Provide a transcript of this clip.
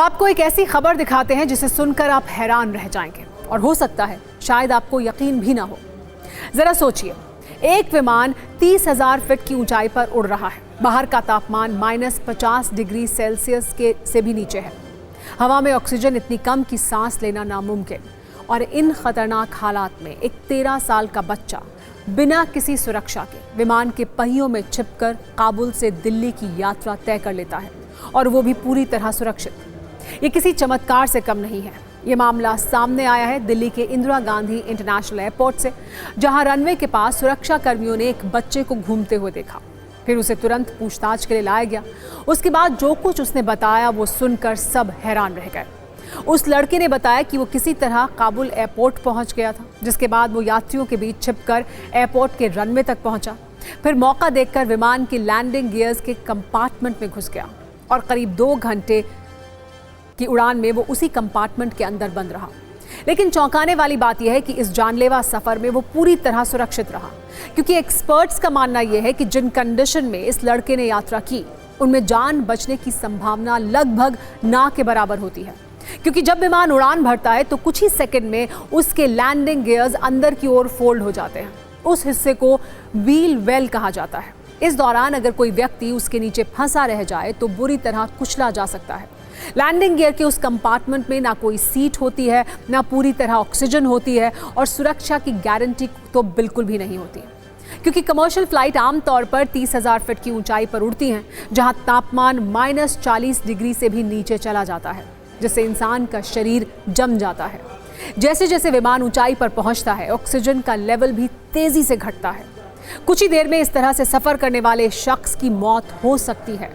आपको एक ऐसी खबर दिखाते हैं जिसे सुनकर आप हैरान रह जाएंगे और हो सकता है शायद आपको यकीन भी ना हो। जरा सोचिए, एक विमान 30,000 फीट की ऊंचाई पर उड़ रहा है। बाहर का तापमान -50 डिग्री सेल्सियस के से भी नीचे है। हवा में ऑक्सीजन इतनी कम कि सांस लेना नामुमकिन। और इन खतरनाक हालात में एक 13 साल का बच्चा बिना किसी सुरक्षा के विमान के पहियों में छिपकर काबुल से दिल्ली की यात्रा तय कर लेता है, और वो भी पूरी तरह सुरक्षित। ये किसी चमत्कार से कम नहीं है। ये मामला सामने आया है दिल्ली के इंदिरा गांधी इंटरनेशनल एयरपोर्ट से, जहां रनवे के पास सुरक्षा कर्मियों ने एक बच्चे को घूमते हुए देखा। फिर उसे तुरंत पूछताछ के लिए लाया गया। उसके बाद जो कुछ उसने बताया वो सुनकर सब हैरान रह गए। उस लड़के ने बताया कि वो किसी तरह काबुल एयरपोर्ट पहुंच गया था, जिसके बाद वो यात्रियों के बीच छिपकर एयरपोर्ट के रनवे तक पहुंचा। फिर मौका देखकर विमान के लैंडिंग गियर्स के कंपार्टमेंट में घुस गया और करीब 2 घंटे की उड़ान में वो उसी कंपार्टमेंट के अंदर बंद रहा। लेकिन चौंकाने वाली बात यह है कि इस जानलेवा सफर में वो पूरी तरह सुरक्षित रहा, क्योंकि एक्सपर्ट्स का मानना यह है कि जिन कंडीशन में इस लड़के ने यात्रा की उनमें जान बचने की संभावना लगभग ना के बराबर होती है। क्योंकि जब विमान उड़ान भरता है तो कुछ ही सेकंड में उसके लैंडिंग गियर्स अंदर की ओर फोल्ड हो जाते हैं। उस हिस्से को व्हील वेल कहा जाता है। इस दौरान अगर कोई व्यक्ति उसके नीचे फंसा रह जाए तो बुरी तरह कुचला जा सकता है। लैंडिंग गियर के उस कंपार्टमेंट में ना कोई सीट होती है, ना पूरी तरह ऑक्सीजन होती है, और सुरक्षा की गारंटी तो बिल्कुल भी नहीं होती, क्योंकि कमर्शियल फ्लाइट आमतौर पर 30,000 फीट की ऊंचाई पर उड़ती हैं, जहां तापमान -40 डिग्री से भी नीचे चला जाता है, जिससे इंसान का शरीर जम जाता है। जैसे जैसे विमान ऊंचाई पर पहुंचता है, ऑक्सीजन का लेवल भी तेजी से घटता है। कुछ ही देर में इस तरह से सफर करने वाले शख्स की मौत हो सकती है।